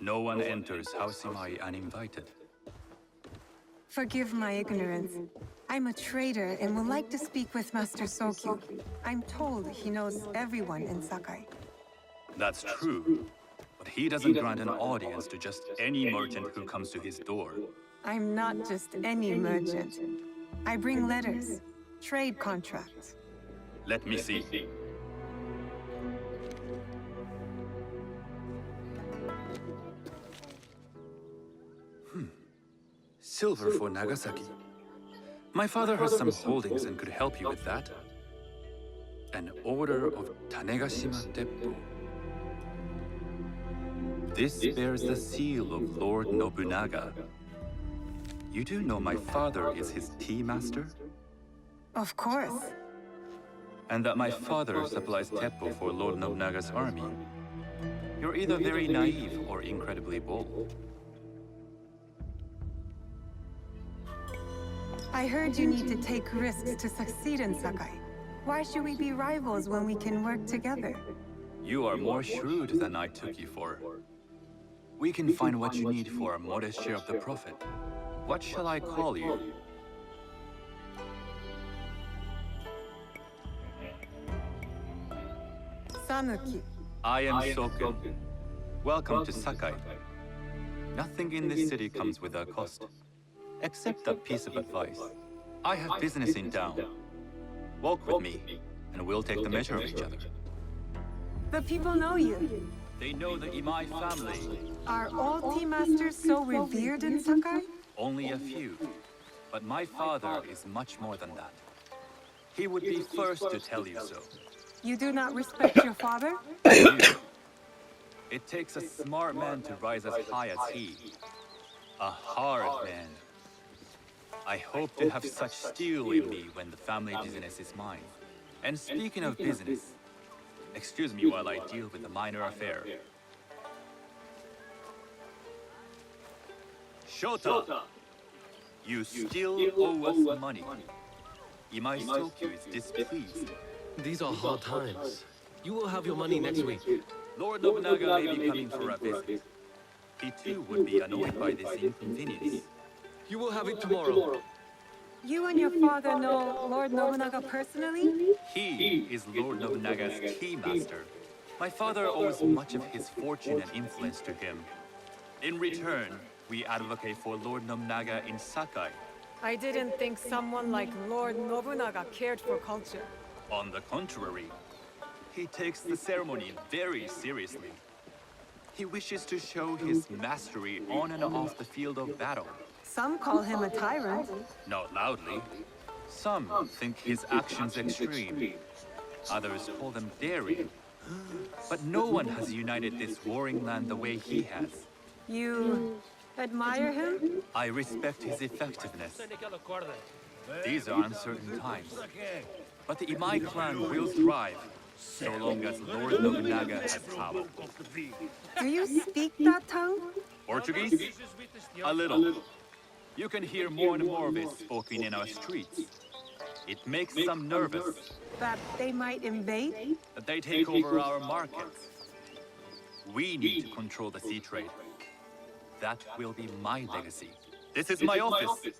No one enters House Imai uninvited. Forgive my ignorance. I'm a trader and would like to speak with Master Sokyu. I'm told he knows everyone in Sakai. That's true. But he doesn't grant an audience to just any merchant who comes to his door. I'm not just any merchant. I bring letters, trade contracts. Let me see. Silver for Nagasaki. My father has some holdings and could help you with that. An order of Tanegashima Teppo. This bears the seal of Lord Nobunaga. You do know my father is his tea master? Of course. And that my father supplies Teppo for Lord Nobunaga's army. You're either very naive or incredibly bold. I heard you need to take risks to succeed in Sakai. Why should we be rivals when we can work together? You are more shrewd than I took you for. We can find what you need for a modest share of the profit. What shall I call you? Sanuki. I am Soken. Welcome to Sakai. Nothing in this city comes without cost. Except a piece of advice. I have business in town. Walk with me, and we'll take the measure of each other. The people know you. They know the Imai family. Are all tea masters so revered in Sakai? Only a few. But my father is much more than that. He would be first to tell you so. You do not respect your father? I do. It takes a smart man to rise as high as he. A hard man. I hope to have such steel in me when the family business is mine. And speaking of business, excuse me while I deal with a minor affair. Shota! You still owe us money. Imai Sokyu is displeased. These are hard times. You will have your money next week. Lord Nobunaga may be coming for a visit. He too would be annoyed by this inconvenience. You will have it tomorrow. You and your father know Lord Nobunaga personally? He is Lord Nobunaga's key master. My father owes much of his fortune and influence to him. In return, we advocate for Lord Nobunaga in Sakai. I didn't think someone like Lord Nobunaga cared for culture. On the contrary, he takes the ceremony very seriously. He wishes to show his mastery on and off the field of battle. Some call him a tyrant. Not loudly. Some think his actions extreme. Others call them daring. But no one has united this warring land the way he has. You admire him? I respect his effectiveness. These are uncertain times. But the Imai clan will thrive, so long as Lord Nobunaga has power. Do you speak that tongue? Portuguese? A little. You can hear more and more of it spoken in our streets. It makes some nervous. That they might invade? That they take over our markets. We need to control the sea trade. That will be my legacy. This is my office.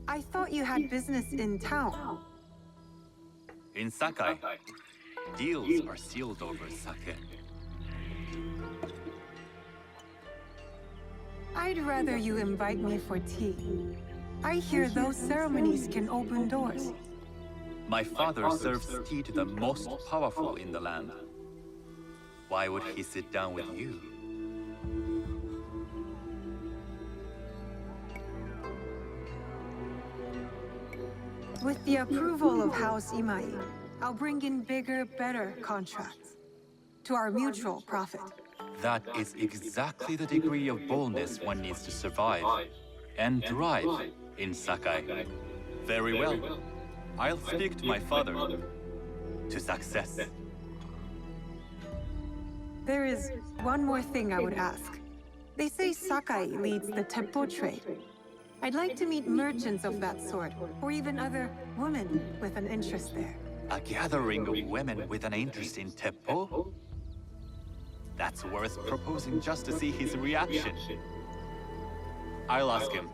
I thought you had business in town. In Sakai, deals are sealed over sake. I'd rather you invite me for tea. I hear those ceremonies can open doors. My father serves tea to the most powerful in the land. Why would he sit down with you? With the approval of House Imai, I'll bring in bigger, better contracts. To our mutual profit. That is exactly the degree of boldness one needs to survive and thrive in Sakai. Very well. I'll speak to my father. To success. There is one more thing I would ask. They say Sakai leads the Teppo trade. I'd like to meet merchants of that sort, or even other women with an interest there. A gathering of women with an interest in Teppo? That's worth proposing just to see his reaction. I'll ask him.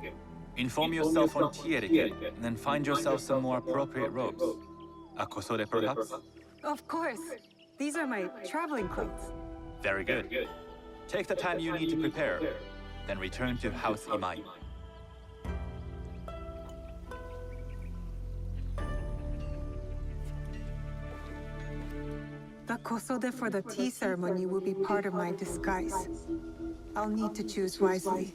Inform yourself on tea etiquette, and then find yourself some more appropriate robes. A kosore, perhaps? Of course. These are my traveling clothes. Very good. Take the time you need to prepare, then return to House Imai. The kosode for the tea ceremony will be part of my disguise. I'll need to choose wisely.